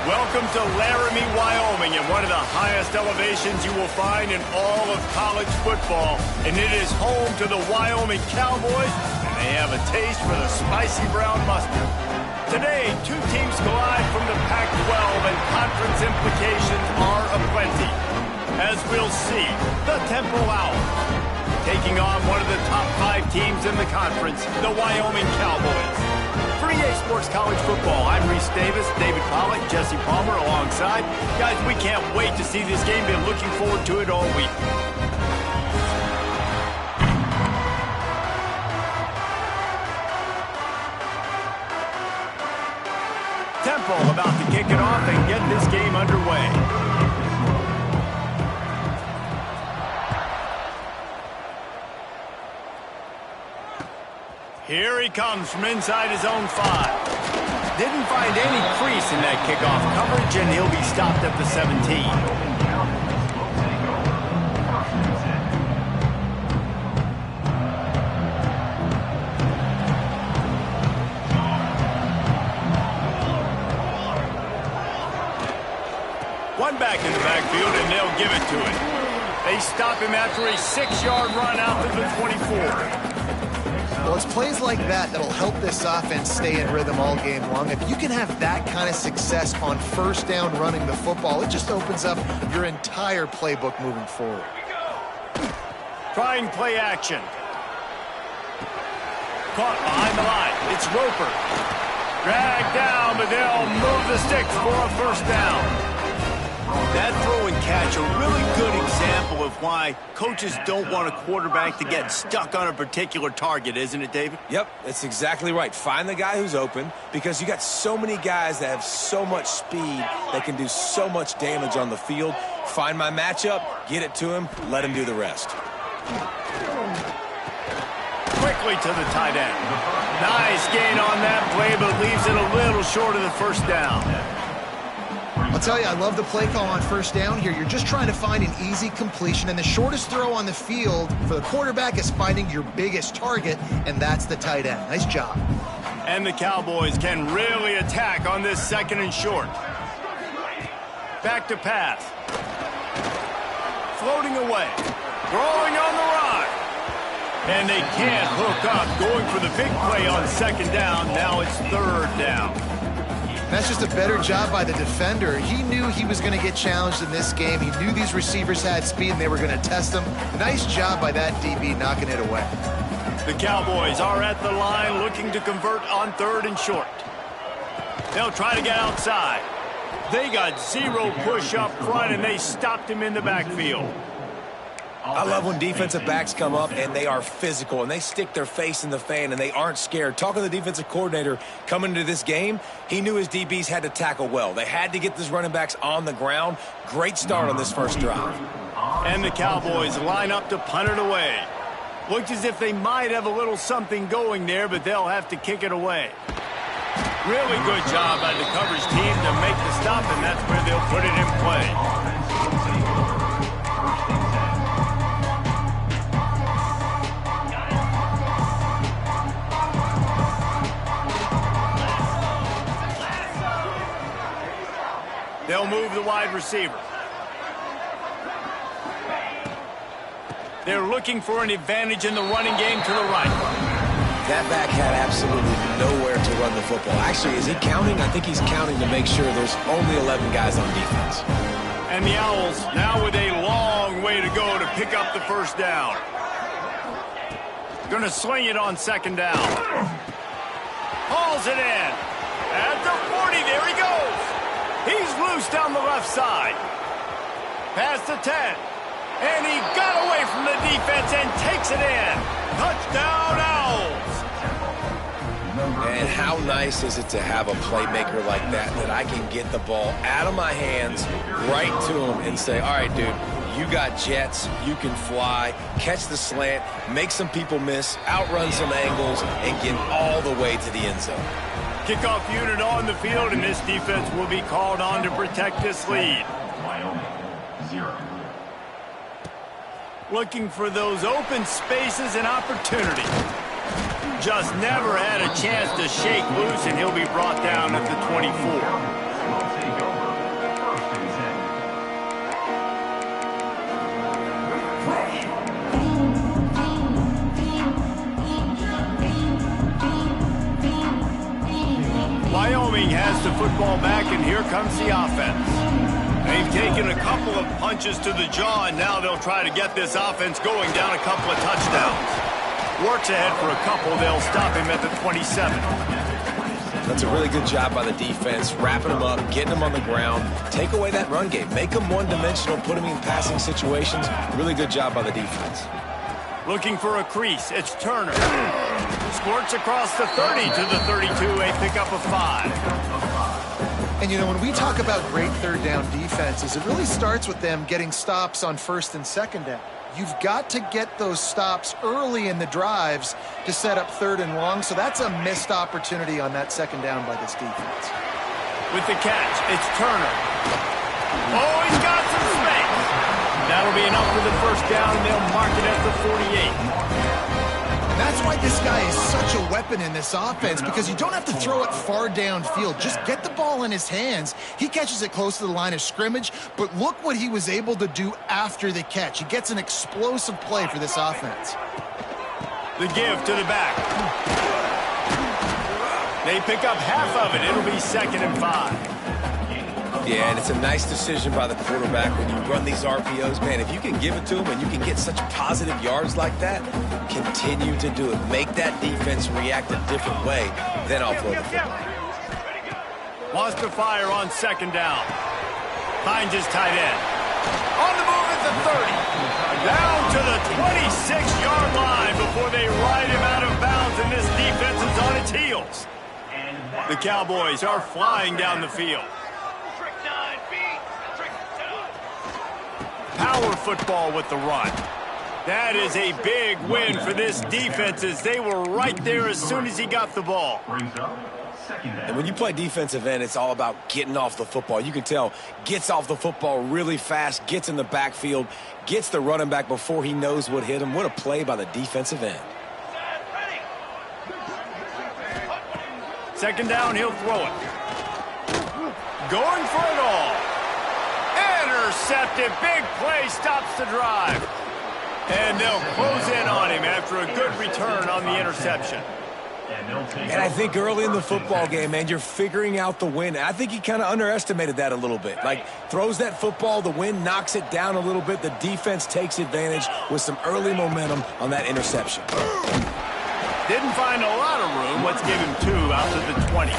Welcome to Laramie, Wyoming, and one of the highest elevations you will find in all of college football. And it is home to the Wyoming Cowboys, and they have a taste for the spicy brown mustard. Today, two teams collide from the Pac-12, and conference implications are aplenty. As we'll see, the Temple Owls taking on one of the top 5 teams in the conference, the Wyoming Cowboys. For EA Sports College Football, I'm Reese Davis, David Pollack, Jesse Palmer alongside. Guys, we can't wait to see this game. Been looking forward to it all week. Temple about to kick it off and get this game underway. Here he comes from inside his own 5. Didn't find any crease in that kickoff coverage, and he'll be stopped at the 17. One back in the backfield, and they'll give it to him. They stop him after a 6-yard run out to the 24. Well, it's plays like that that'll help this offense stay in rhythm all game long. If you can have that kind of success on first down running the football, it just opens up your entire playbook moving forward. Trying play action. Caught behind the line. It's Roper. Dragged down, but they'll move the sticks for a first down. That throw and catch, a really good example of why coaches don't want a quarterback to get stuck on a particular target, isn't it, David? Yep, that's exactly right. Find the guy who's open, because you got so many guys that have so much speed that can do so much damage on the field. Find my matchup, get it to him, let him do the rest. Quickly to the tight end. Nice gain on that play, but leaves it a little short of the first down. I'll tell you, I love the play call on first down here. You're just trying to find an easy completion, and the shortest throw on the field for the quarterback is finding your biggest target, and that's the tight end. Nice job. And the Cowboys can really attack on this 2nd and short. Back to pass. Floating away. Throwing on the run. And they can't hook up. Going for the big play on 2nd down. Now it's 3rd down. That's just a better job by the defender. He knew he was going to get challenged in this game. He knew these receivers had speed and they were going to test him. Nice job by that DB knocking it away. The Cowboys are at the line looking to convert on 3rd and short. They'll try to get outside. They got 0 push up front and they stopped him in the backfield. I love when defensive backs come up and they are physical and they stick their face in the fan and they aren't scared. Talking to the defensive coordinator coming into this game, he knew his DBs had to tackle well. They had to get these running backs on the ground. Great start on this first drive. And the Cowboys line up to punt it away. Looks as if they might have a little something going there, but they'll have to kick it away. Really good job by the coverage team to make the stop, and that's where they'll put it in play. They'll move the wide receiver. They're looking for an advantage in the running game to the right. That back had absolutely nowhere to run the football. Actually, is he counting? I think he's counting to make sure there's only 11 guys on defense. And the Owls now with a long way to go to pick up the first down. Gonna swing it on 2nd down. Hauls it in. At the 40, there he goes. He's loose down the left side. Past the 10. And he got away from the defense and takes it in. Touchdown, Owls. And how nice is it to have a playmaker like that I can get the ball out of my hands right to him and say, all right, dude, you got jets, you can fly, catch the slant, make some people miss, outrun some angles, and get all the way to the end zone. Kickoff unit on the field, and this defense will be called on to protect this lead. Wyoming, 0. Looking for those open spaces and opportunity. Just never had a chance to shake loose, and he'll be brought down at the 24. the football back, and here comes the offense. They've taken a couple of punches to the jaw, and now they'll try to get this offense going down a couple of touchdowns. Works ahead for a couple. They'll stop him at the 27. That's a really good job by the defense, wrapping them up, getting them on the ground, take away that run game, make them one-dimensional, put them in passing situations. Really good job by the defense. Looking for a crease. It's Turner. Squirts across the 30 to the 32, a pickup of 5. And, you know, when we talk about great third down defenses, it really starts with them getting stops on first and second down. You've got to get those stops early in the drives to set up third and long, so that's a missed opportunity on that second down by this defense. With the catch, it's Turner. Oh, he's got some space. That'll be enough for the first down, and they'll mark it at the 48. That's why this guy is such a weapon in this offense, because you don't have to throw it far downfield. Just get the ball in his hands. He catches it close to the line of scrimmage, but look what he was able to do after the catch. He gets an explosive play for this offense. The give to the back. They pick up half of it. It'll be 2nd and 5. Yeah, and it's a nice decision by the quarterback when you run these RPOs. Man, if you can give it to him and you can get such positive yards like that, continue to do it. Make that defense react a different way, then I'll throw the football. Wants to fire on 2nd down. Finds his tight end. On the move at the 30. Down to the 26-yard line before they ride him out of bounds, and this defense is on its heels. The Cowboys are flying down the field. Power football with the run. That is a big win for this defense, as they were right there as soon as he got the ball. And when you play defensive end, it's all about getting off the football. You can tell, gets off the football really fast, gets in the backfield, gets the running back before he knows what hit him. What a play by the defensive end. 2nd down, he'll throw it. Going for it all. Intercepted. Big play stops the drive. And they'll close in on him after a good return on the interception. And I think early in the football game, man, you're figuring out the wind. I think he kind of underestimated that a little bit. Like, throws that football, the wind knocks it down a little bit. The defense takes advantage with some early momentum on that interception. Didn't find a lot of room. Let's give him 2 out to the 20.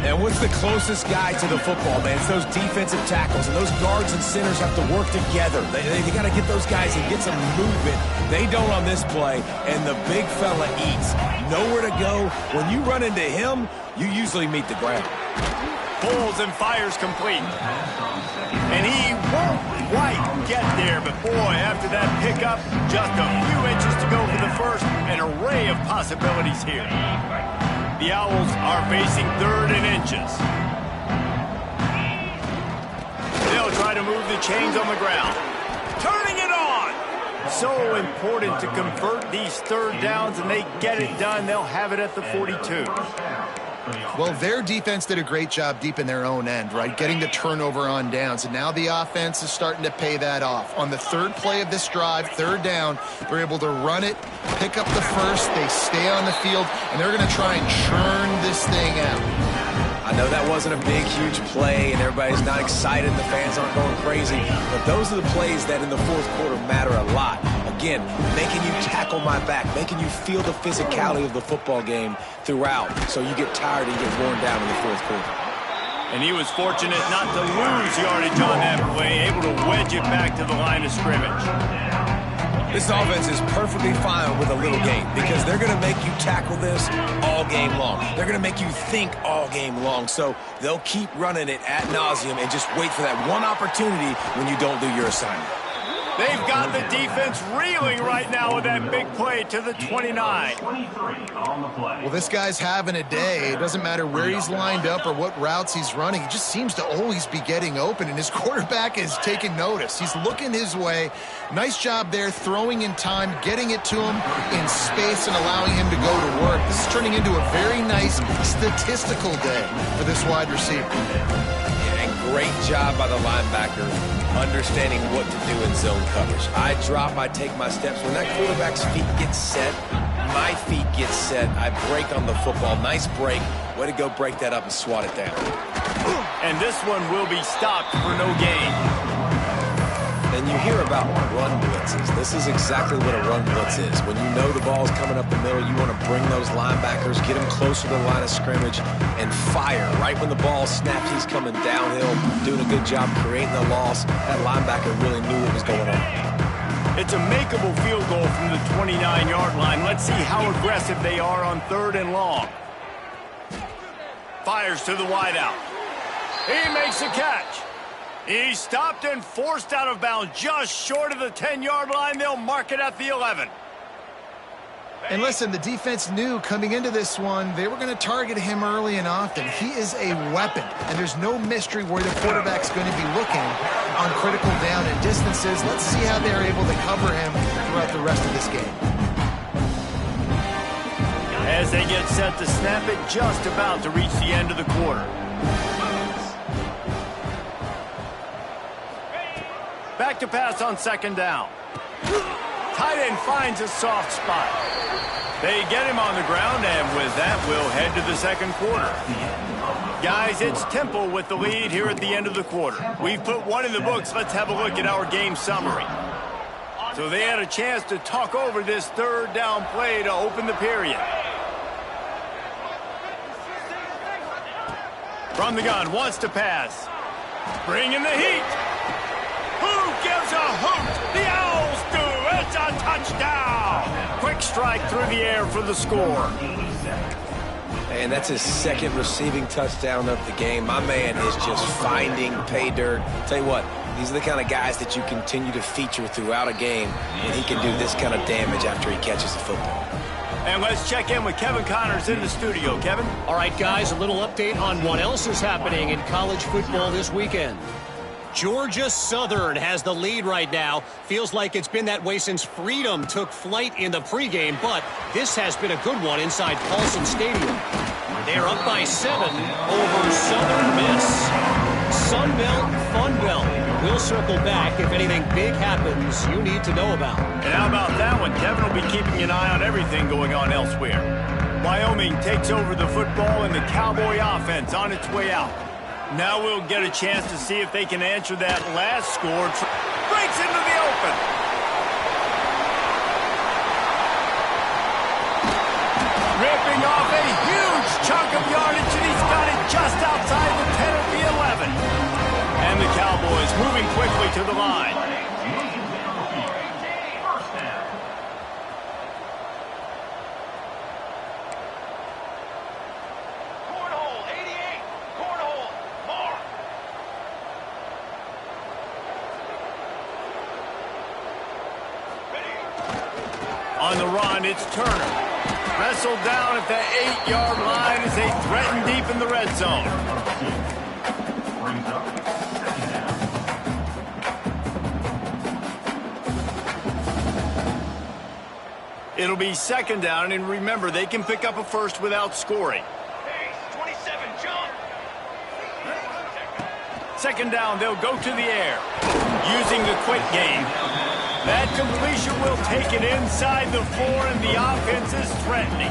And what's the closest guy to the football, man? It's those defensive tackles, and those guards and centers have to work together. They got to get those guys and get some movement. They don't on this play, and the big fella eats. Nowhere to go. When you run into him, you usually meet the ground. Pulls and fires complete. And he won't quite get there, but boy, after that pickup, just a few inches to go for the first. An array of possibilities here. The Owls are facing 3rd and inches. They'll try to move the chains on the ground. Turning it on! So important to convert these 3rd downs, and they get it done. They'll have it at the 42. Well, their defense did a great job deep in their own end, right? Getting the turnover on downs, and now the offense is starting to pay that off. On the 3rd play of this drive, 3rd down, they're able to run it, pick up the first, they stay on the field, and they're going to try and churn this thing out. I know that wasn't a big, huge play, and everybody's not excited, the fans aren't going crazy, but those are the plays that in the 4th quarter matter a lot. Again, making you tackle my back, making you feel the physicality of the football game throughout, so you get tired and you get worn down in the 4th quarter. And he was fortunate not to lose yardage on that play, able to wedge it back to the line of scrimmage. This offense is perfectly fine with a little game because they're going to make you tackle this all game long. They're going to make you think all game long, so they'll keep running it ad nauseum and just wait for that one opportunity when you don't do your assignment. They've got the defense reeling right now with that big play to the 29. Well, this guy's having a day. It doesn't matter where he's lined up or what routes he's running. He just seems to always be getting open, and his quarterback is taking notice. He's looking his way. Nice job there, throwing in time, getting it to him in space and allowing him to go to work. This is turning into a very nice statistical day for this wide receiver. Great job by the linebacker understanding what to do in zone coverage. I drop, I take my steps. When that quarterback's feet get set, my feet get set, I break on the football. Nice break. Way to go break that up and swat it down. And this one will be stopped for no gain. And you hear about run blitzes. This is exactly what a run blitz is. When you know the ball's coming up the middle, you want to bring those linebackers, get them closer to the line of scrimmage, and fire. Right when the ball snaps, he's coming downhill, doing a good job creating the loss. That linebacker really knew what was going on. It's a makeable field goal from the 29-yard line. Let's see how aggressive they are on 3rd and long. Fires to the wideout. He makes a catch. He's stopped and forced out of bounds just short of the 10-yard line. They'll mark it at the 11. And listen, the defense knew coming into this one, they were going to target him early and often. He is a weapon, and there's no mystery where the quarterback's going to be looking on critical down and distances. Let's see how they're able to cover him throughout the rest of this game. As they get set to snap it, just about to reach the end of the quarter. Back to pass on 2nd down. Tight end finds a soft spot. They get him on the ground, and with that, we'll head to the 2nd quarter. Guys, it's Temple with the lead here at the end of the quarter. We've put one in the books. Let's have a look at our game summary. So they had a chance to talk over this 3rd down play to open the period. From the gun, wants to pass. Bring in the heat. Who gives a hoot? The Owls do. It's a touchdown. Quick strike through the air for the score. And that's his 2nd receiving touchdown of the game. My man is just finding pay dirt. Tell you what, these are the kind of guys that you continue to feature throughout a game, and he can do this kind of damage after he catches the football. And let's check in with Kevin Connors in the studio. Kevin? All right, guys, a little update on what else is happening in college football this weekend. Georgia Southern has the lead right now. Feels like it's been that way since Freedom took flight in the pregame, but this has been a good one inside Paulson Stadium. They're up by 7 over Southern Miss. Sunbelt, Funbelt. We'll circle back if anything big happens you need to know about. And how about that one? Kevin will be keeping an eye on everything going on elsewhere. Wyoming takes over the football and the Cowboy offense on its way out. Now we'll get a chance to see if they can answer that last score. Breaks into the open. Ripping off a huge chunk of yardage, and he's got it just outside the 10 of the 11. And the Cowboys moving quickly to the line. On the run, it's Turner. Wrestled down at the 8-yard line as they threaten deep in the red zone. It'll be 2nd down, and remember, they can pick up a first without scoring. 2nd down, they'll go to the air, using the quick game. That completion will take it inside the 4, and the offense is threatening.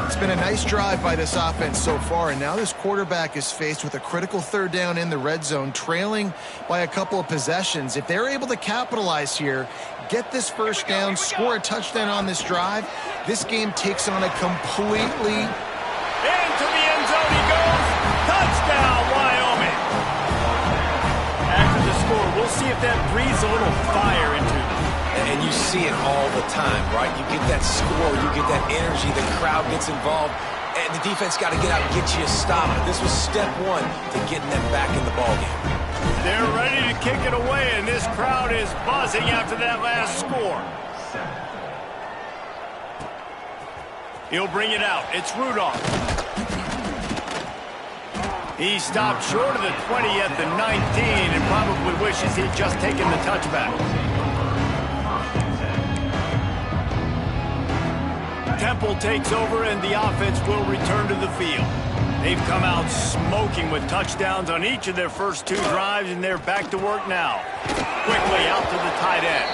It's been a nice drive by this offense so far, and now this quarterback is faced with a critical 3rd down in the red zone, trailing by a couple of possessions. If they're able to capitalize here, get this 1st down, score a touchdown on this drive, this game takes on a completely... Into the end zone he goes. Touchdown, Wyoming. After the score, we'll see if that breathes a little fire into them. And you see it all the time, right? You get that score, you get that energy, the crowd gets involved, and the defense got to get out and get you a stop. This was step 1 to getting them back in the ballgame. They're ready to kick it away, and this crowd is buzzing after that last score. He'll bring it out. It's Rudolph. He stopped short of the 20 at the 19 and probably wishes he'd just taken the touchback. Temple takes over, and the offense will return to the field. They've come out smoking with touchdowns on each of their first 2 drives, and they're back to work now. Quickly out to the tight end.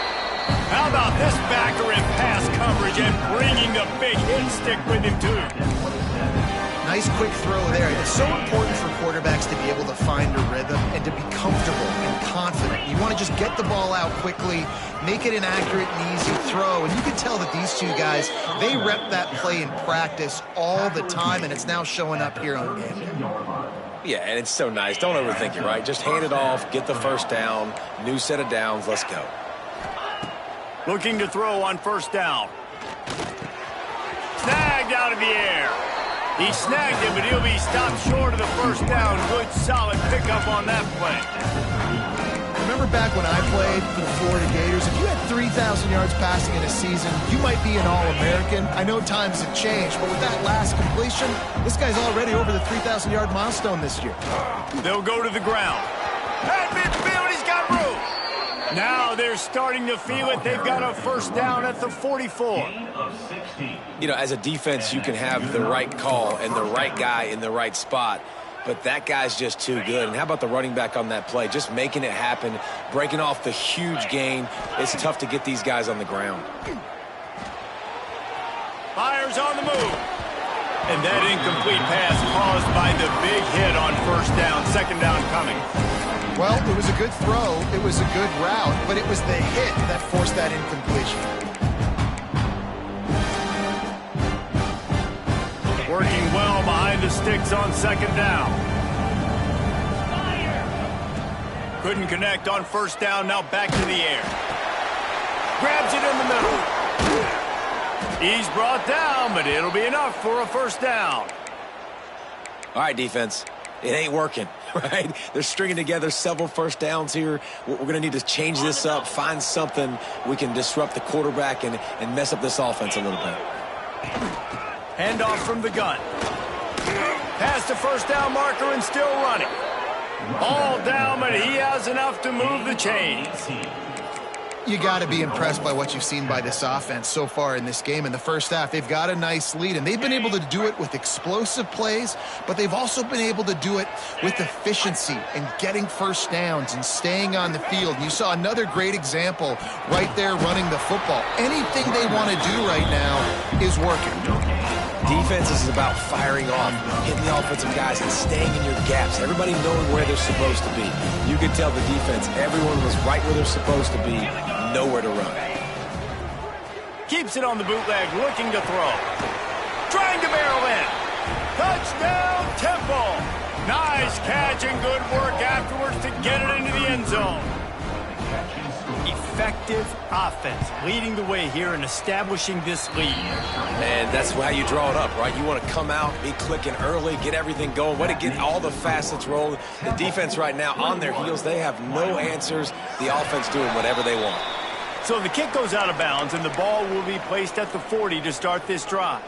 How about this backer in pass coverage and bringing the big hit stick with him, too? Nice quick throw there. It's so important for quarterbacks to be able to find a rhythm and to be comfortable and confident. You want to just get the ball out quickly, make it an accurate and easy throw. And you can tell that these two guys, they rep that play in practice all the time, and it's now showing up here on game day. Yeah, and it's so nice. Don't overthink it, right? Just hand it off, get the first down, new set of downs, let's go. Looking to throw on first down. Snagged out of the air. He snagged it, but he'll be stopped short of the first down. Good, solid pickup on that play. Remember back when I played for the Florida Gators, if you had 3,000 yards passing in a season, you might be an All-American. I know times have changed, but with that last completion, this guy's already over the 3,000-yard milestone this year. They'll go to the ground. At midfield, he's got room. Now they're starting to feel it. They've got a first down at the 44. You know, as a defense, you can have the right call and the right guy in the right spot, but that guy's just too good. And how about the running back on that play? Just making it happen, breaking off the huge gain. It's tough to get these guys on the ground. Fires on the move. And that incomplete pass caused by the big hit on first down. Second down coming. Well, it was a good throw, it was a good route, but it was the hit that forced that incompletion. Working well behind the sticks on second down. Couldn't connect on first down, now back to the air. Grabs it in the middle. He's brought down, but it'll be enough for a first down. All right, defense. It ain't working, right? They're stringing together several first downs here. We're going to need to change this up, find something we can disrupt the quarterback and mess up this offense a little bit. Handoff from the gun. Past the first down marker and still running. All down, but he has enough to move the chains. You got to be impressed by what you've seen by this offense so far in this game. In the first half, they've got a nice lead, and they've been able to do it with explosive plays, but they've also been able to do it with efficiency and getting first downs and staying on the field. And you saw another great example right there running the football. Anything they want to do right now is working. Defense is about firing off, hitting the offensive guys, and staying in your gaps. Everybody knowing where they're supposed to be. You could tell the defense, everyone was right where they're supposed to be, nowhere to run. Keeps it on the bootleg, looking to throw. Trying to barrel in. Touchdown, Temple. Nice catch and good work afterwards to get it into the end zone. Effective offense leading the way here and establishing this lead. And that's how you draw it up, right? You want to come out, be clicking early, get everything going, way to get all the facets rolling. The defense right now on their heels, they have no answers. The offense doing whatever they want. So the kick goes out of bounds and the ball will be placed at the 40 to start this drive.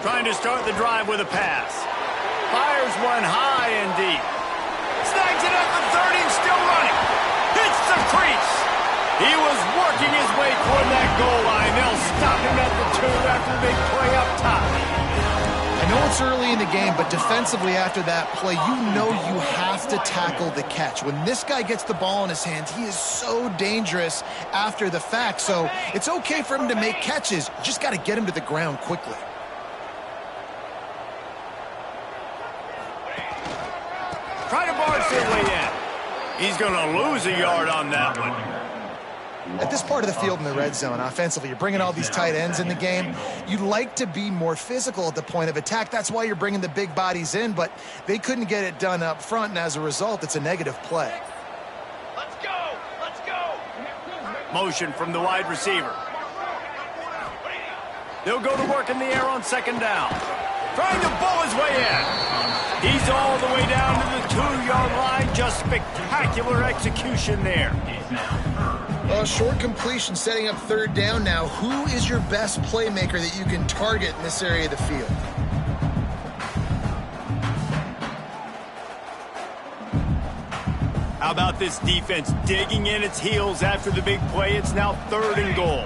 Trying to start the drive with a pass. Fires one high and deep. Snags it at the 30 and still running. Hits the crease. He was working his way toward that goal line. They'll stop him at the 2 after the big play up top. I know it's early in the game, but defensively after that play, you know you have to tackle the catch. When this guy gets the ball in his hands, he is so dangerous after the fact. So it's okay for him to make catches. You just got to get him to the ground quickly. Try to barge their way in. He's going to lose a yard on that one. At this part of the field in the red zone, offensively, you're bringing all these tight ends in the game. You'd like to be more physical at the point of attack. That's why you're bringing the big bodies in, but they couldn't get it done up front, and as a result, it's a negative play. Let's go! Let's go! Motion from the wide receiver. They'll go to work in the air on second down. Trying to bull his way in. He's all the way down to the 2-yard line. Just spectacular execution there. Short completion setting up third down now. Who is your best playmaker that you can target in this area of the field? How about this defense digging in its heels after the big play? It's now 3rd and goal.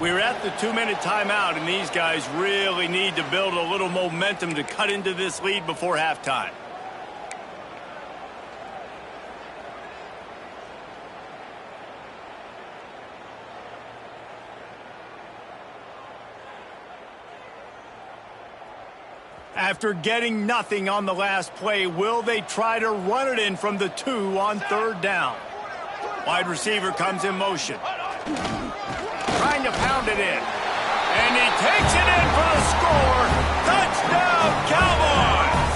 We're at the 2-minute timeout, and these guys really need to build a little momentum to cut into this lead before halftime. After getting nothing on the last play, will they try to run it in from the 2 on 3rd down? Wide receiver comes in motion. Trying to pound it in. And he takes it in for the score. Touchdown, Cowboys!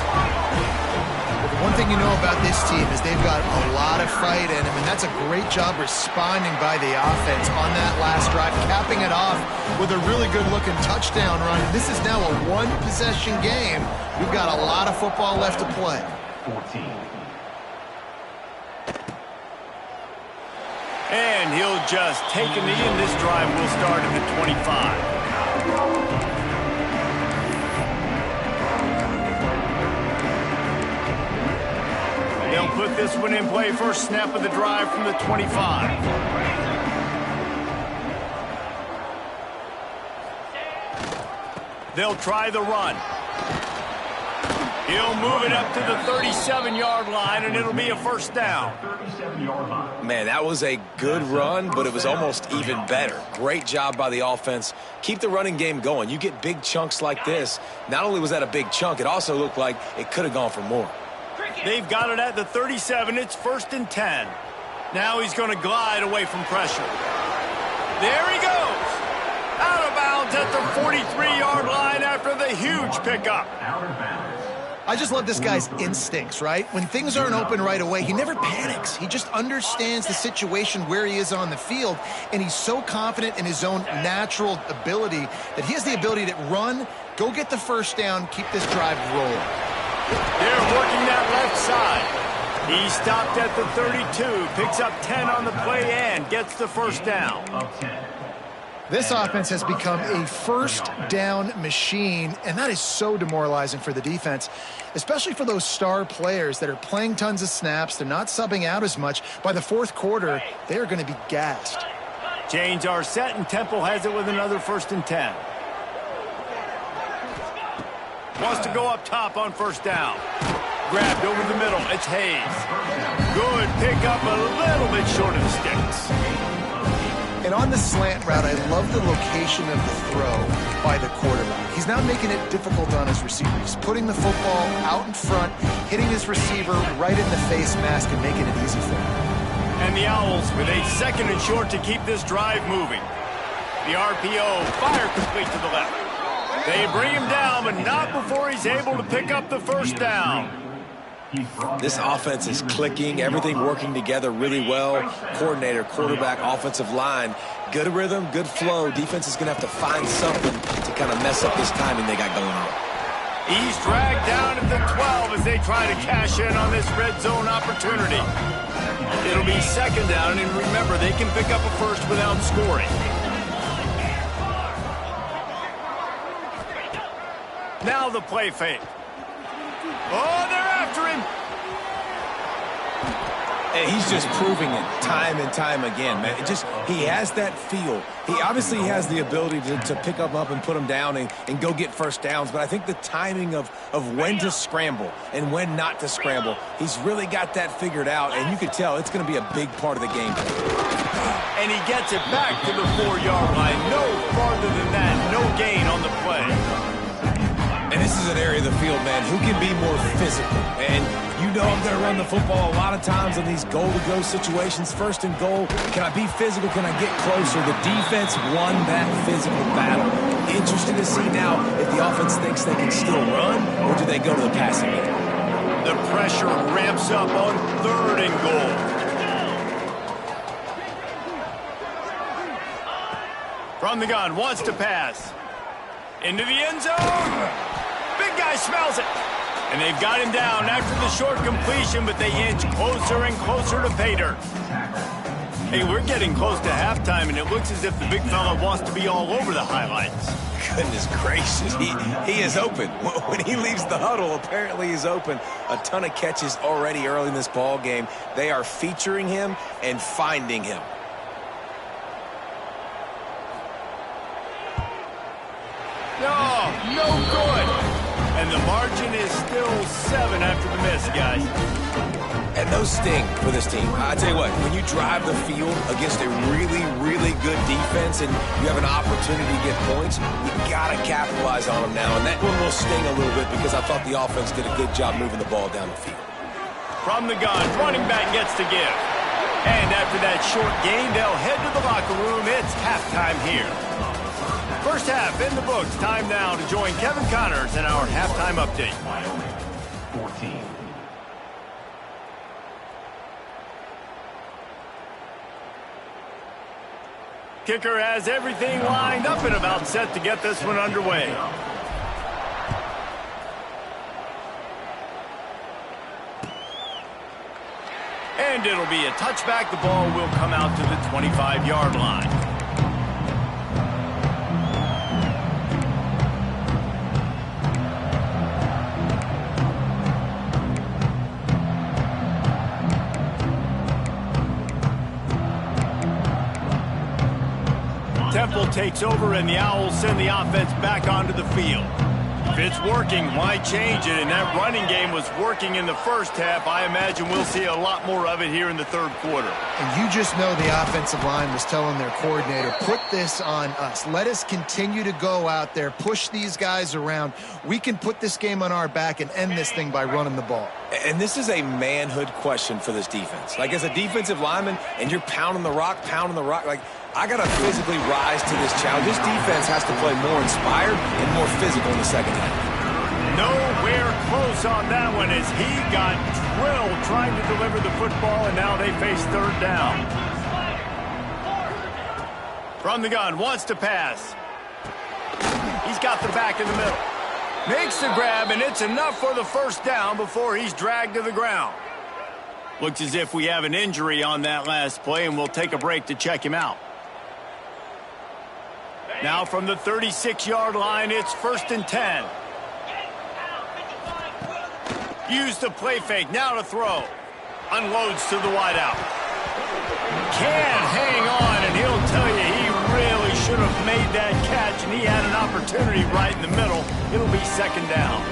One thing you know about this team is they've got a lot of fight in them, and that's a great job responding by the offense on that last drive, capping it off with a really good-looking touchdown run. This is now a one-possession game. We've got a lot of football left to play. 14. And he'll just take a knee, and this drive will start at the 25. They'll put this one in play. First snap of the drive from the 25. They'll try the run. He'll move it up to the 37-yard line, and it'll be a first down. 37-yard line. Man, that was a good run, but it was almost even better. Great job by the offense. Keep the running game going. You get big chunks like this. Not only was that a big chunk, it also looked like it could have gone for more. They've got it at the 37. It's 1st and 10. Now he's going to glide away from pressure. There he goes. Out of bounds at the 43-yard line after the huge pickup. Out of bounds. I just love this guy's instincts, right? When things aren't open right away, he never panics. He just understands the situation where he is on the field, and he's so confident in his own natural ability that he has the ability to run, go get the first down, keep this drive rolling. They're working that left side. He stopped at the 32, picks up 10 on the play and gets the first down. Of 10. This offense has become a first down machine, and that is so demoralizing for the defense, especially for those star players that are playing tons of snaps. They're not subbing out as much. By the 4th quarter, they are going to be gassed. Chains are set, and Temple has it with another 1st and 10. Wants to go up top on 1st down. Grabbed over the middle. It's Hayes. Good pickup, a little bit short of the sticks. And on the slant route, I love the location of the throw by the quarterback. He's not making it difficult on his receiver. He's putting the football out in front, hitting his receiver right in the face mask and making it easy for him. And the Owls with a 2nd and short to keep this drive moving. The RPO, fire complete to the left. They bring him down, but not before he's able to pick up the first down. This offense is clicking, everything working together really well. Coordinator, quarterback, offensive line, good rhythm, good flow. Defense is going to have to find something to kind of mess up this timing they got going on. He's dragged down at the 12 as they try to cash in on this red zone opportunity. It'll be 2nd down, and remember, they can pick up a first without scoring. Now the play fake. Oh, they're after him. And he's just proving it time and time again, man. He has that feel. He obviously has the ability to pick him up and put him down and go get first downs. But I think the timing of when to scramble and when not to scramble, he's really got that figured out. And you can tell it's going to be a big part of the game. And he gets it back to the 4-yard line. No farther than that. No gain on the play. And this is an area of the field, man, who can be more physical. And you know I'm going to run the football a lot of times in these goal-to-go situations. 1st and goal, can I be physical? Can I get closer? The defense won that physical battle. Interesting to see now if the offense thinks they can still run, or do they go to the passing game? The pressure ramps up on 3rd and goal. From the gun, wants to pass. Into the end zone. Big guy smells it. And they've got him down after the short completion, but they inch closer and closer to pay dirt. Hey, we're getting close to halftime, and it looks as if the big fella wants to be all over the highlights. Goodness gracious, he is open. When he leaves the huddle, apparently he's open. A ton of catches already early in this ball game. They are featuring him and finding him. no good. And the margin is still 7 after the miss, guys. And no sting for this team. I tell you what, when you drive the field against a really, really good defense and you have an opportunity to get points, you got to capitalize on them now. And that one will sting a little bit because I thought the offense did a good job moving the ball down the field. From the gun, running back gets to give. And after that short gain, they'll head to the locker room. It's halftime here. First half in the books. Time now to join Kevin Connors in our halftime update. 14. Kicker has everything lined up and about set to get this one underway. And it'll be a touchback. The ball will come out to the 25-yard line. Temple takes over, and the Owls send the offense back onto the field. If it's working, why change it? And that running game was working in the first half. I imagine we'll see a lot more of it here in the third quarter. And you just know the offensive line was telling their coordinator, put this on us. Let us continue to go out there, push these guys around. We can put this game on our back and end this thing by running the ball. And this is a manhood question for this defense. Like, as a defensive lineman, and you're pounding the rock, like, I got to physically rise to this challenge. This defense has to play more inspired and more physical in the second half. Nowhere close on that one as he got drilled trying to deliver the football, and now they face third down. From the gun, wants to pass. He's got the back in the middle. Makes the grab, and it's enough for the first down before he's dragged to the ground. Looks as if we have an injury on that last play, and we'll take a break to check him out. Now from the 36-yard line, it's 1st and 10. Use the play fake, now to throw. Unloads to the wideout. Can hang on, and he'll tell you he really should have made that catch, and he had an opportunity right in the middle. It'll be 2nd down.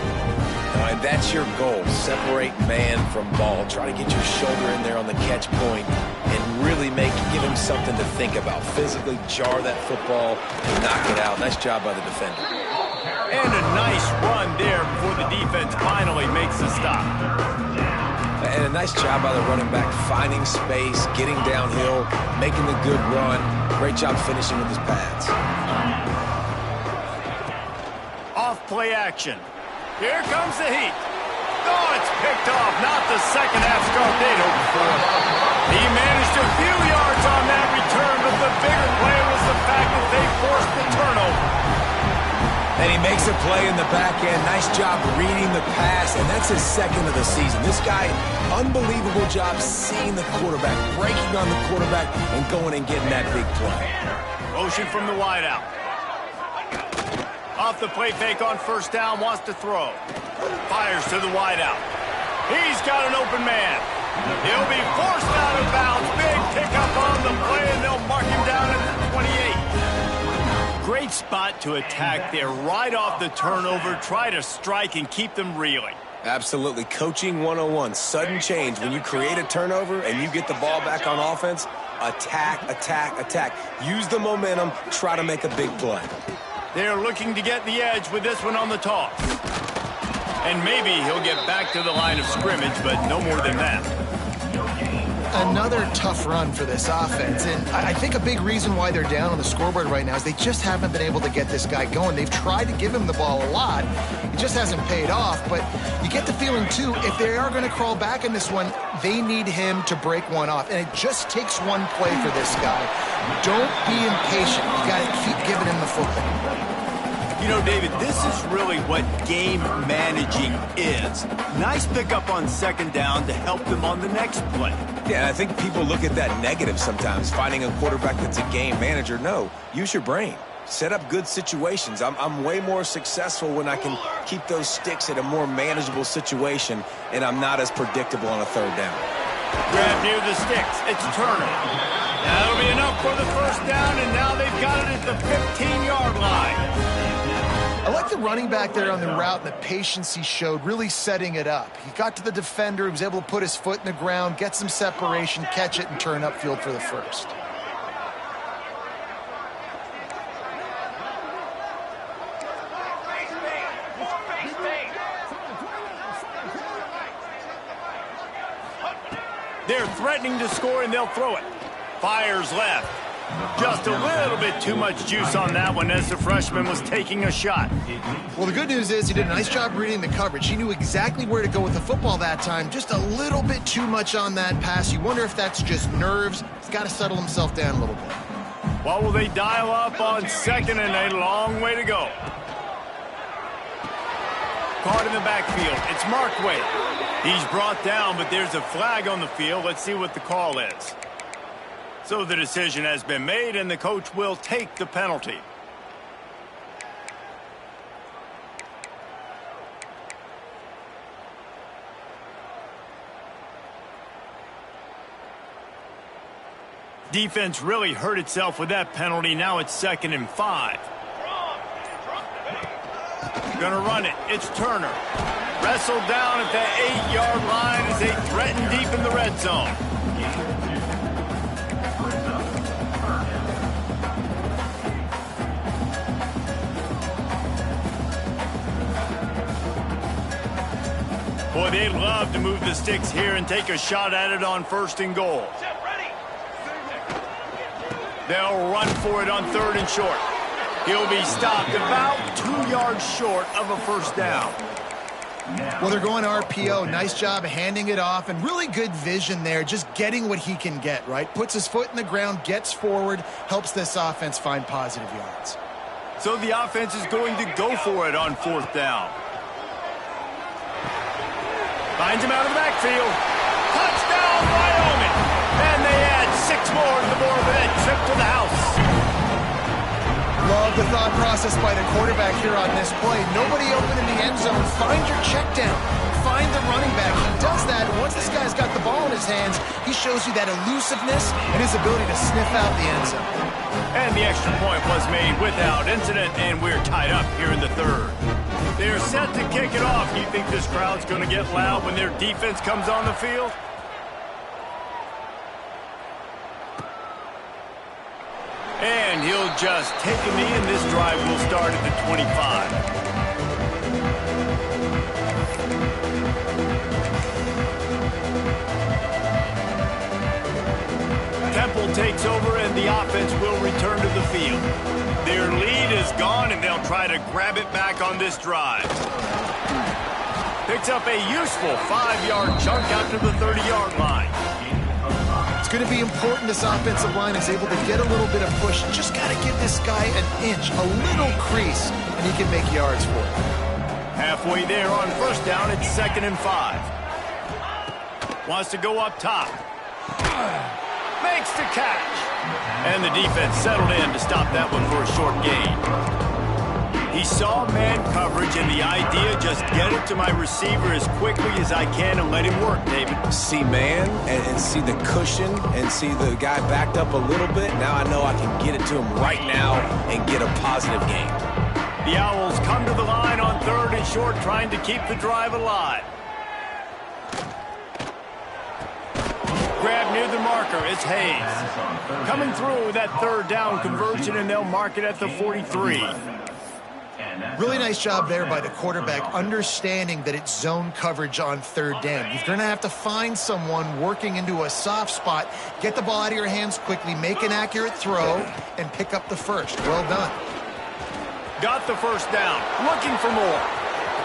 And that's your goal. Separate man from ball. Try to get your shoulder in there on the catch point and really give him something to think about. Physically jar that football and knock it out. Nice job by the defender. And a nice run there before the defense finally makes the stop. And a nice job by the running back, finding space, getting downhill, making the good run. Great job finishing with his pads. Off play action. Here comes the heat. Oh, it's picked off. Not the second half start they'd hoped for. He managed a few yards on that return, but the bigger play was the fact that they forced the turnover. And he makes a play in the back end. Nice job reading the pass, and that's his 2nd of the season. This guy, unbelievable job seeing the quarterback, breaking on the quarterback, and going and getting that big play. Motion from the wideout. Off the play fake on 1st down, wants to throw. Fires to the wideout. He's got an open man. He'll be forced out of bounds. Big pickup on the play, and they'll mark him down at the 28. Great spot to attack there. Right off the turnover, try to strike and keep them reeling. Absolutely. Coaching 101. Sudden change. When you create a turnover and you get the ball back on offense, attack, attack, attack. Use the momentum. Try to make a big play. They're looking to get the edge with this one on the toss. And maybe he'll get back to the line of scrimmage, but no more than that. Another tough run for this offense, and I think a big reason why they're down on the scoreboard right now is they just haven't been able to get this guy going. They've tried to give him the ball a lot. It just hasn't paid off, but you get the feeling, too, if they are going to crawl back in this one, they need him to break one off, and it just takes one play for this guy. Don't be impatient. You got to keep giving him the football. You know, David, this is really what game managing is. Nice pickup on 2nd down to help them on the next play. Yeah, I think people look at that negative sometimes, finding a quarterback that's a game manager. No, use your brain. Set up good situations. I'm way more successful when I can keep those sticks at a more manageable situation, and I'm not as predictable on a 3rd down. Grab near the sticks. It's Turner. That'll be enough for the 1st down, and now they've got it at the 15-yard line. I like the running back there on the route and the patience he showed, really setting it up. He got to the defender, he was able to put his foot in the ground, get some separation, catch it, and turn upfield for the first. They're threatening to score, and they'll throw it. Fires left. Just a little bit too much juice on that one as the freshman was taking a shot. Well, the good news is he did a nice job reading the coverage. He knew exactly where to go with the football that time. Just a little bit too much on that pass. You wonder if that's just nerves. He's got to settle himself down a little bit. What will they dial up on second and a long way to go? Caught in the backfield. It's Markway. He's brought down, but there's a flag on the field. Let's see what the call is. So the decision has been made, and the coach will take the penalty. Defense really hurt itself with that penalty. Now it's 2nd and 5. Gonna run it. It's Turner. Wrestled down at the 8-yard line as they threaten deep in the red zone. Boy, they'd love to move the sticks here and take a shot at it on 1st and goal. They'll run for it on 3rd and short. He'll be stopped about 2 yards short of a first down. Well, they're going RPO. Nice job handing it off, and really good vision there, just getting what he can get, right? Puts his foot in the ground, gets forward, helps this offense find positive yards. So the offense is going to go for it on 4th down. Finds him out of the backfield. Touchdown, Wyoming! And they add 6 more to the board with that trip to the house. Love the thought process by the quarterback here on this play. Nobody open in the end zone. Find your check down. Find the running back. He does that. Once this guy's got the ball in his hands, he shows you that elusiveness and his ability to sniff out the end zone. And the extra point was made without incident, and we're tied up here in the 3rd. They're set to kick it off. You think this crowd's going to get loud when their defense comes on the field? And he'll just take a knee, and this drive will start at the 25. Temple takes over, and the offense will return to the field. Their lead is gone, and they'll try to grab it back on this drive. Picks up a useful 5-yard chunk after the 30-yard line. It's going to be important this offensive line is able to get a little bit of push. Just got to give this guy an inch, a little crease, and he can make yards for it. Halfway there on 1st down, it's 2nd and 5. Wants to go up top. Makes the catch. And the defense settled in to stop that one for a short gain. He saw man coverage, and the idea, just get it to my receiver as quickly as I can and let him work, David. See man and see the cushion and see the guy backed up a little bit. Now I know I can get it to him right now and get a positive gain. The Owls come to the line on 3rd and short, trying to keep the drive alive. Grab near the marker. It's Hayes. Coming through with that 3rd down conversion, and they'll mark it at the 43. Really nice job there by the quarterback, understanding that it's zone coverage on 3rd down. You're going to have to find someone working into a soft spot, get the ball out of your hands quickly, make an accurate throw, and pick up the first. Well done. Got the first down. Looking for more.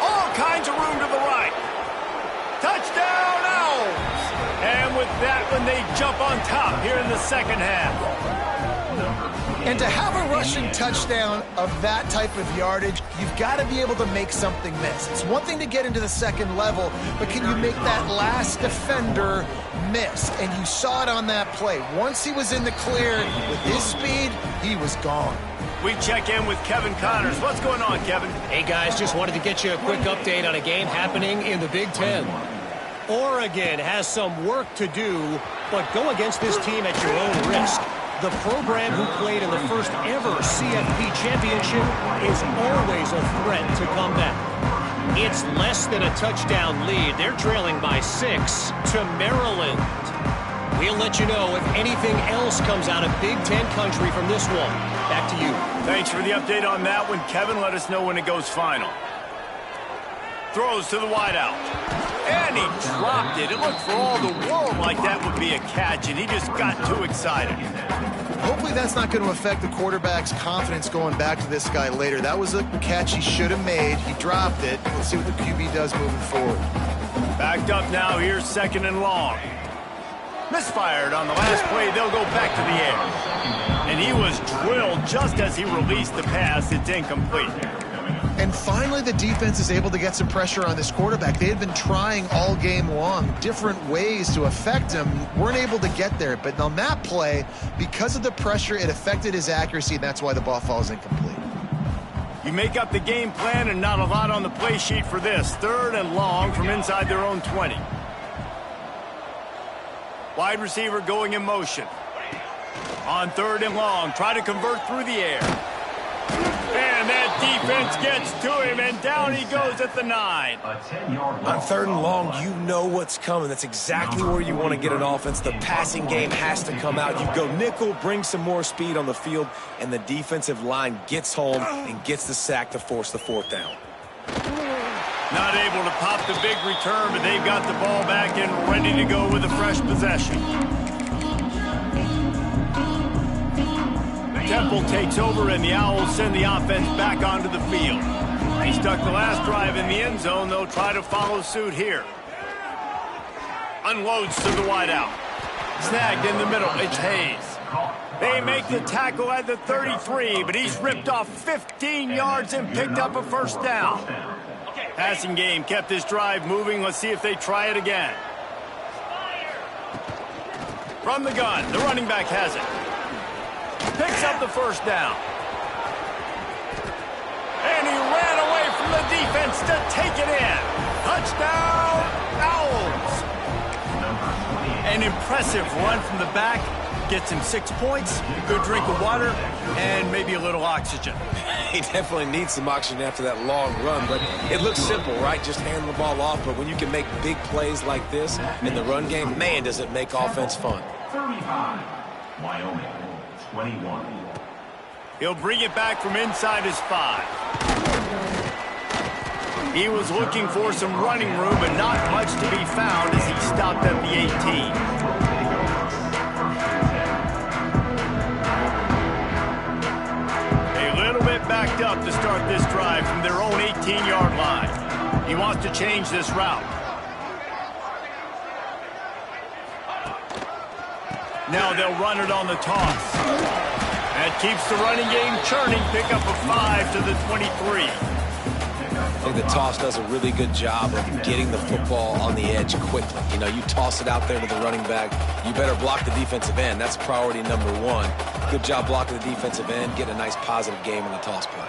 All kinds of room to the right. Touchdown, Owls! And with that one, they jump on top here in the 2nd half. And to have a rushing touchdown of that type of yardage, you've got to be able to make something miss. It's one thing to get into the 2nd level, but can you make that last defender miss? And you saw it on that play. Once he was in the clear with his speed, he was gone. We check in with Kevin Connors. What's going on, Kevin? Hey, guys, just wanted to get you a quick update on a game happening in the Big Ten. Oregon has some work to do, but go against this team at your own risk. The program who played in the first ever CFP championship is always a threat to come back. It's less than a touchdown lead. They're trailing by 6 to Maryland. We'll let you know if anything else comes out of Big Ten country from this one. Back to you. Thanks for the update on that one, Kevin. Let us know when it goes final. Throws to the wideout. And he dropped it. It looked for all the world like that would be a catch, and he just got too excited. Hopefully that's not going to affect the quarterback's confidence going back to this guy later. That was a catch he should have made. He dropped it. Let's see what the QB does moving forward. Backed up now. Here's 2nd and long. Misfired on the last play. They'll go back to the air. And he was drilled just as he released the pass. It's incomplete. And finally, the defense is able to get some pressure on this quarterback. They had been trying all game long different ways to affect him. Weren't able to get there. But on that play, because of the pressure, it affected his accuracy, and that's why the ball falls incomplete. You make up the game plan and not a lot on the play sheet for this. 3rd and long from inside their own 20. Wide receiver going in motion. On 3rd and long, try to convert through the air. And that defense gets to him, and down he goes at the 9. On 3rd and long, you know what's coming. That's exactly where you want to get an offense. The passing game has to come out. You go nickel, bring some more speed on the field, and the defensive line gets home and gets the sack to force the 4th down. Not able to pop the big return, but they've got the ball back and ready to go with a fresh possession. Temple takes over, and the Owls send the offense back onto the field. He stuck the last drive in the end zone. They'll try to follow suit here. Unloads to the wideout. Snagged in the middle. It's Hayes. They make the tackle at the 33, but he's ripped off 15 yards and picked up a 1st down. Passing game kept this drive moving. Let's see if they try it again. From the gun, the running back has it. Picks up the 1st down. And he ran away from the defense to take it in. Touchdown, Owls. An impressive run from the back. Gets him 6 points, a good drink of water, and maybe a little oxygen. He definitely needs some oxygen after that long run, but it looks simple, right? Just hand the ball off, but when you can make big plays like this in the run game, man, does it make offense fun. 35, Wyoming, 21. He'll bring it back from inside his 5. He was looking for some running room, but not much to be found as he stopped at the 18. Backed up to start this drive from their own 18-yard line. He wants to change this route. Now they'll run it on the toss. That keeps the running game churning. Pick up a 5 to the 23. I think the toss does a really good job of getting the football on the edge quickly. You know, you toss it out there to the running back, you better block the defensive end. That's priority number 1. Good job blocking the defensive end, get a nice positive game in the toss play.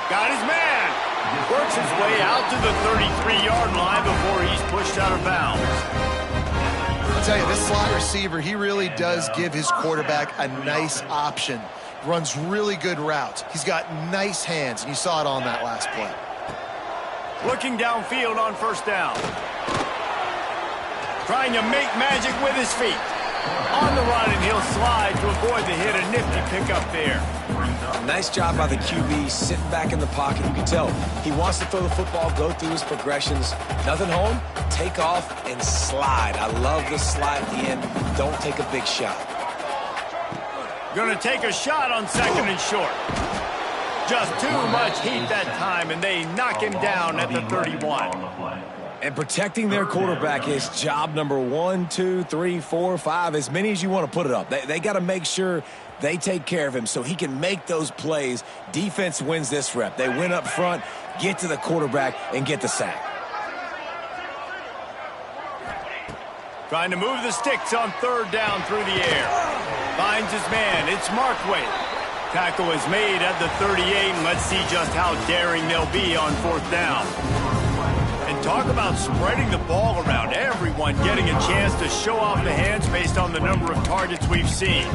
Got his man. Works his way out to the 33-yard line before he's pushed out of bounds. I'll tell you, this slot receiver, he really does give his quarterback a nice option. Runs really good routes. He's got nice hands, and you saw it on that last play. Looking downfield on 1st down. Trying to make magic with his feet. On the run, and he'll slide to avoid the hit. A nifty pickup there. Nice job by the QB, sitting back in the pocket. You can tell he wants to throw the football, go through his progressions. Nothing home, take off, and slide. I love the slide at the end. Don't take a big shot. Going to take a shot on 2nd and short. Just too much heat that time, and they knock him down at the 31. And protecting their quarterback is job number 1, 2, 3, 4, 5, as many as you want to put it up. They got to make sure they take care of him so he can make those plays. Defense wins this rep. They win up front, get to the quarterback, and get the sack. Trying to move the sticks on 3rd down through the air. Finds his man. It's Markway. Tackle is made at the 38, and let's see just how daring they'll be on 4th down. And talk about spreading the ball around. ground. Everyone getting a chance to show off the hands based on the number of targets we've seen.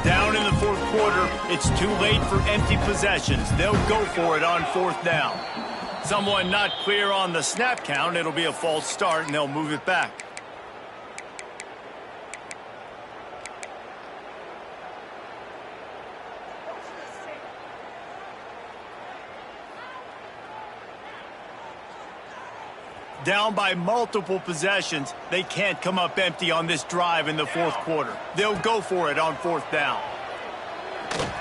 Down in the fourth quarter, it's too late for empty possessions. They'll go for it on fourth down. Someone not clear on the snap count. It'll be a false start, and they'll move it back. Down by multiple possessions, they can't come up empty on this drive in the fourth quarter. They'll go for it on fourth down.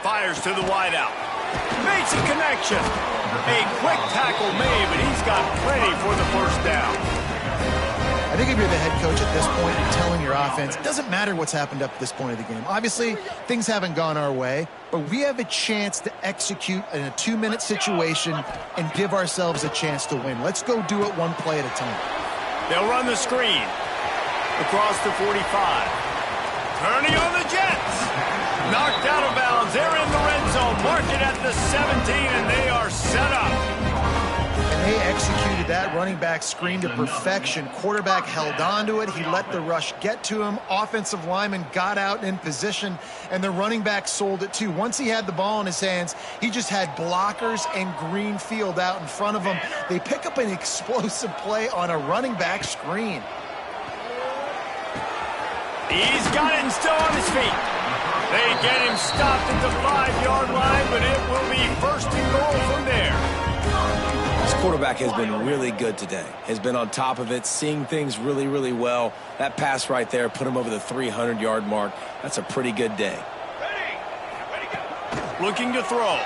Fires to the wideout. Makes a connection. A quick tackle made, but he's got plenty for the first down. I think if you're the head coach at this point, you're telling your offense, it doesn't matter what's happened up to this point of the game. Obviously, things haven't gone our way, but we have a chance to execute in a 2-minute situation and give ourselves a chance to win. Let's go do it one play at a time. They'll run the screen. Across the 45. Turning on the Jets. Knocked out of bounds. They're in the red zone. Mark it at the 17, and they are set up. And they executed that running back screen to perfection. Quarterback held on to it. He let the rush get to him. Offensive lineman got out in position, and the running back sold it too. Once he had the ball in his hands, he just had blockers and green field out in front of him. They pick up an explosive play on a running back screen. He's got it and still on his feet. They get him stopped at the 5-yard line, but it will be first and goal from there. This quarterback has been really good today. Has been on top of it, seeing things really, really well. That pass right there put him over the 300-yard mark. That's a pretty good day. Looking to throw.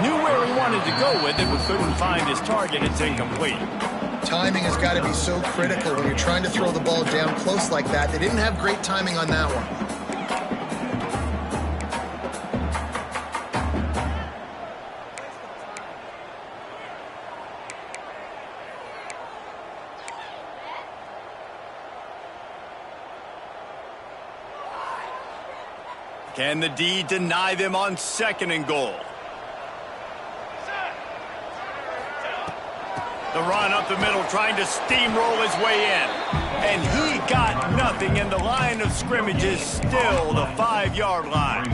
Knew where he wanted to go with it, but couldn't find his target. It's incomplete. Timing has got to be so critical when you're trying to throw the ball down close like that. They didn't have great timing on that one. Can the D deny them on second and goal? The run up the middle, trying to steamroll his way in. And he got nothing, and the line of scrimmage is still the 5-yard line.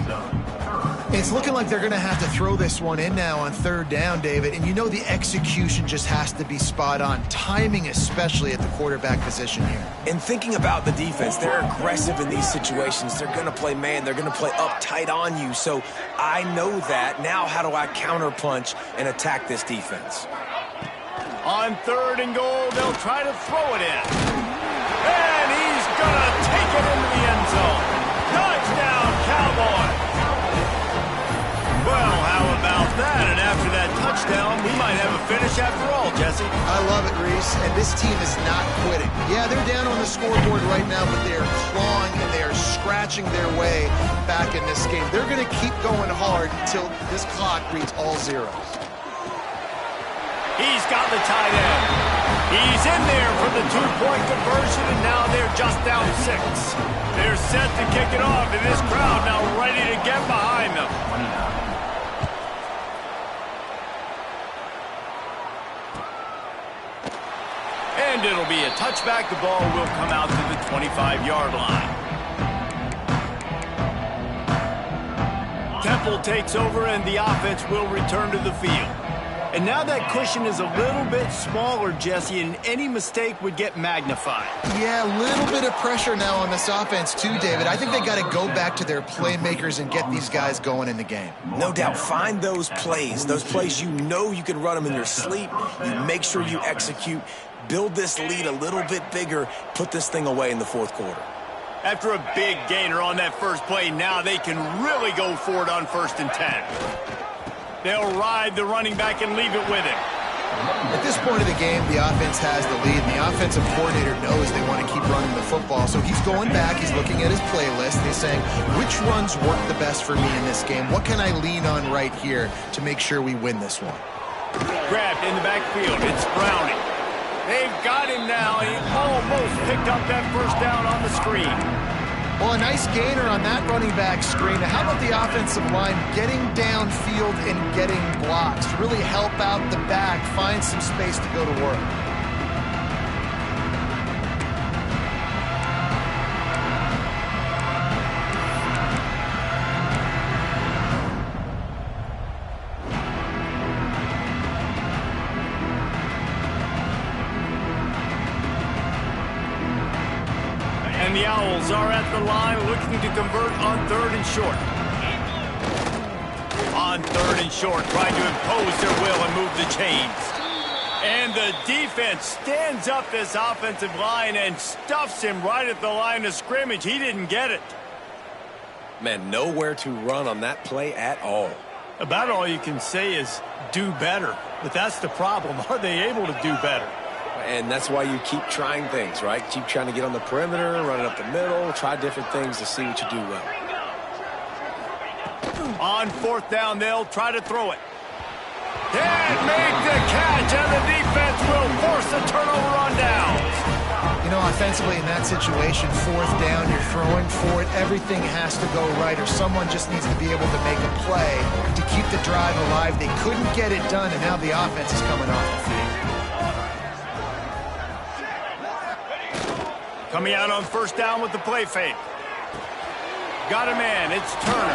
It's looking like they're going to have to throw this one in now on third down, David. And you know the execution just has to be spot on. Timing, especially at the quarterback position here. And thinking about the defense, they're aggressive in these situations. They're going to play man. They're going to play up tight on you. So I know that. Now how do I counterpunch and attack this defense? On third and goal, they'll try to throw it in. And he's going to take it into the end zone. Touchdown, Cowboys. Well, how about that? And after that touchdown, we might have a finish after all, Jesse. I love it, Reese. And this team is not quitting. Yeah, they're down on the scoreboard right now, but they are clawing and they are scratching their way back in this game. They're going to keep going hard until this clock reads all zeros. He's got the tight end. He's in there for the 2-point conversion, and now they're just down 6. They're set to kick it off, and this crowd now ready to get behind them. And it'll be a touchback. The ball will come out to the 25-yard line. Temple takes over, and the offense will return to the field. And now that cushion is a little bit smaller, Jesse, and any mistake would get magnified. Yeah, a little bit of pressure now on this offense too, David. I think they got to go back to their playmakers and get these guys going in the game. No doubt. Find those plays you know you can run them in your sleep. You make sure you execute. Build this lead a little bit bigger. Put this thing away in the fourth quarter. After a big gainer on that first play, now they can really go for it on 1st and 10. They'll ride the running back and leave it with him. At this point of the game, the offense has the lead, and the offensive coordinator knows they want to keep running the football. So he's going back, he's looking at his playlist, and he's saying, which runs work the best for me in this game? What can I lean on right here to make sure we win this one? Grabbed in the backfield, it's Browning. They've got him now, and he almost picked up that first down on the screen. Well, a nice gainer on that running back screen. Now, how about the offensive line getting downfield and getting blocks to really help out the back, find some space to go to work? And the Owls are at the line looking to convert on 3rd and short. On 3rd and short, trying to impose their will and move the chains. And the defense stands up this offensive line and stuffs him right at the line of scrimmage. He didn't get it. Man, nowhere to run on that play at all. About all you can say is do better. But that's the problem. Are they able to do better? And that's why you keep trying things, right? Keep trying to get on the perimeter, run it up the middle, try different things to see what you do well. On 4th down, they'll try to throw it. Can't make the catch, and the defense will force the turnover on downs. You know, offensively in that situation, 4th down, you're throwing for it. Everything has to go right, or someone just needs to be able to make a play to keep the drive alive. They couldn't get it done, and now the offense is coming off the field. Coming out on 1st down with the play fake. Got a man, it's Turner.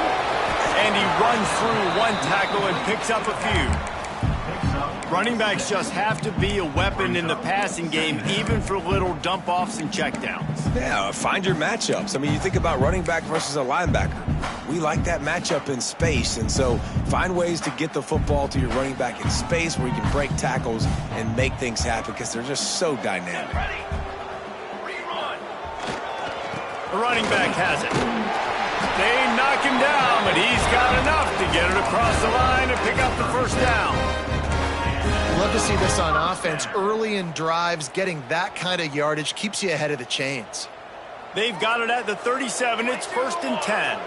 And he runs through one tackle and picks up a few. Running backs just have to be a weapon in the passing game, even for little dump-offs and checkdowns. Yeah, find your matchups. I mean, you think about running back versus a linebacker. We like that matchup in space, and so find ways to get the football to your running back in space where you can break tackles and make things happen because they're just so dynamic. The running back has it. They knock him down, but he's got enough to get it across the line and pick up the 1st down. Love to see this on offense. Early in drives, getting that kind of yardage keeps you ahead of the chains. They've got it at the 37. It's 1st and 10.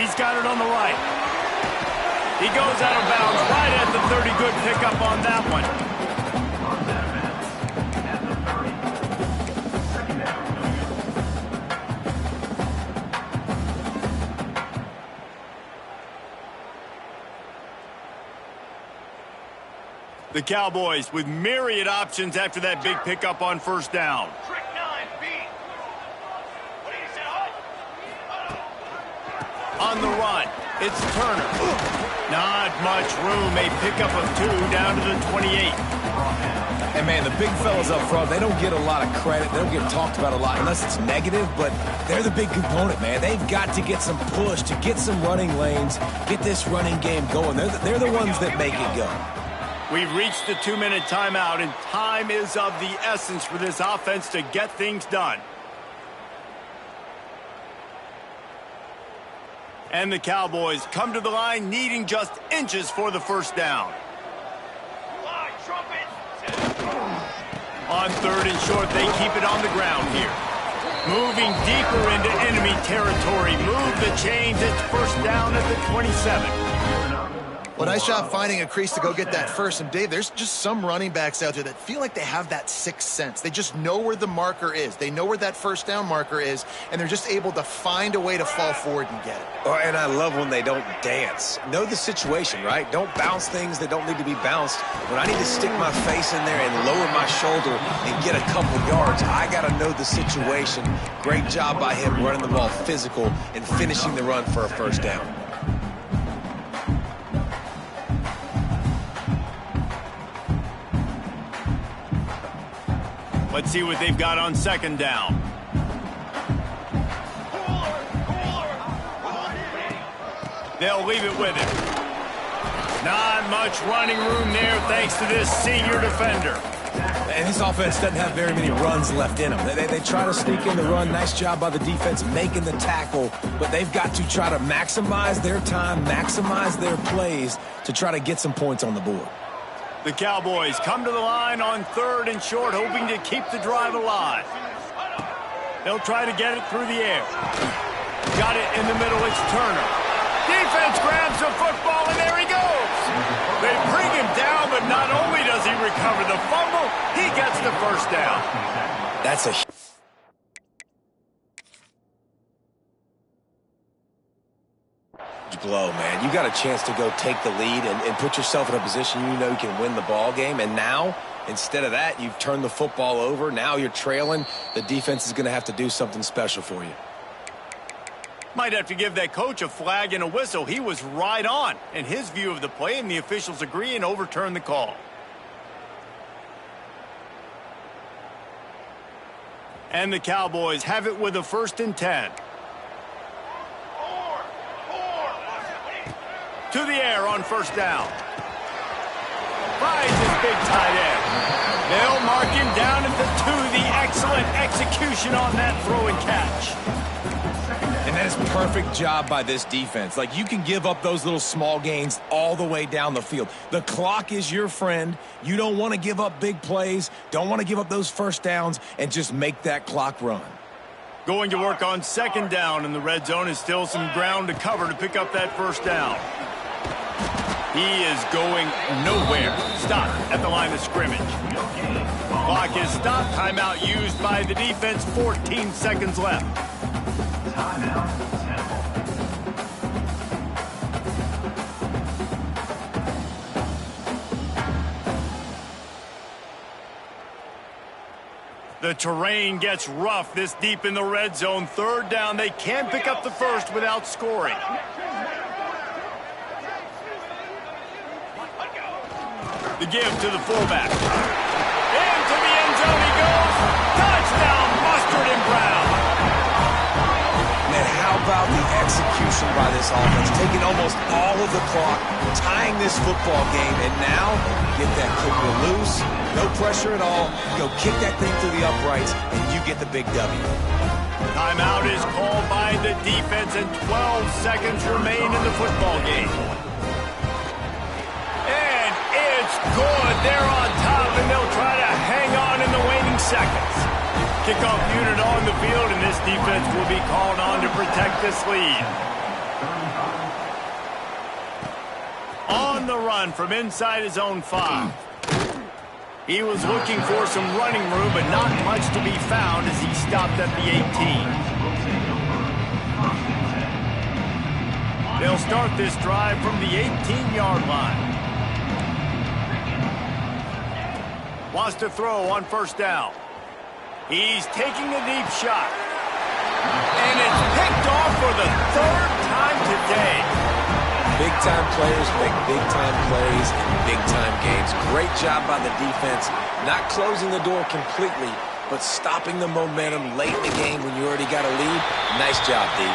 He's got it on the right. He goes out of bounds right at the 30. Good pickup on that one. The Cowboys with myriad options after that big pickup on 1st down. On the run, it's Turner. Not much room. A pickup of 2 down to the 28. And, man, the big fellas up front, they don't get a lot of credit. They don't get talked about a lot unless it's negative, but they're the big component, man. They've got to get some push, to get some running lanes, get this running game going. They're the ones that make it go. We've reached the 2-minute timeout, and time is of the essence for this offense to get things done. And the Cowboys come to the line needing just inches for the 1st down. On 3rd and short, they keep it on the ground here. Moving deeper into enemy territory. Move the chains. It's 1st down at the 27. Well, nice job finding a crease to go get that first. And, Dave, there's just some running backs out there that feel like they have that sixth sense. They just know where the marker is. They know where that 1st down marker is, and they're just able to find a way to fall forward and get it. Oh, and I love when they don't dance. Know the situation, right? Don't bounce things that don't need to be bounced. When I need to stick my face in there and lower my shoulder and get a couple yards, I got to know the situation. Great job by him running the ball physical and finishing the run for a 1st down. Let's see what they've got on 2nd down. They'll leave it with him. Not much running room there thanks to this senior defender. And this offense doesn't have very many runs left in them. They try to sneak in the run. Nice job by the defense making the tackle. But they've got to try to maximize their time, maximize their plays to try to get some points on the board. The Cowboys come to the line on 3rd and short, hoping to keep the drive alive. They'll try to get it through the air. Got it in the middle. It's Turner. Defense grabs the football, and there he goes. They bring him down, but not only does he recover the fumble, he gets the first down. That's a blow, man. You got a chance to go take the lead and put yourself in a position you know you can win the ball game. And now, instead of that, you've turned the football over. Now you're trailing. The defense is going to have to do something special for you. Might have to give that coach a flag and a whistle. He was right on in his view of the play, and the officials agree and overturn the call. And the Cowboys have it with a 1st and 10. To the air on 1st down. Finds his big tight end. They'll mark him down at the 2. The excellent execution on that throw and catch. And that is a perfect job by this defense. Like, you can give up those little small gains all the way down the field. The clock is your friend. You don't want to give up big plays, don't want to give up those 1st downs, and just make that clock run. Going to work on 2nd down, and the red zone is still some ground to cover to pick up that 1st down. He is going nowhere. Stop at the line of scrimmage. Clock is stopped. Timeout used by the defense. 14 seconds left. The terrain gets rough this deep in the red zone. 3rd down. They can pick up the 1st without scoring. The give to the fullback. Into the end zone he goes. Touchdown, Mustard and Brown. Man, how about the execution by this offense? Taking almost all of the clock, tying this football game, and now get that kicker loose. No pressure at all. Go kick that thing through the uprights, and you get the big W. Timeout is called by the defense, and 12 seconds remain in the football game. It's good. They're on top, and they'll try to hang on in the waning seconds. Kickoff unit on the field, and this defense will be called on to protect this lead. On the run from inside his own 5. He was looking for some running room, but not much to be found as he stopped at the 18. They'll start this drive from the 18-yard line. Wants to throw on 1st down. He's taking a deep shot. And it's picked off for the 3rd time today. Big-time players make big-time plays in big-time games. Great job by the defense, not closing the door completely, but stopping the momentum late in the game when you already got a lead. Nice job, D.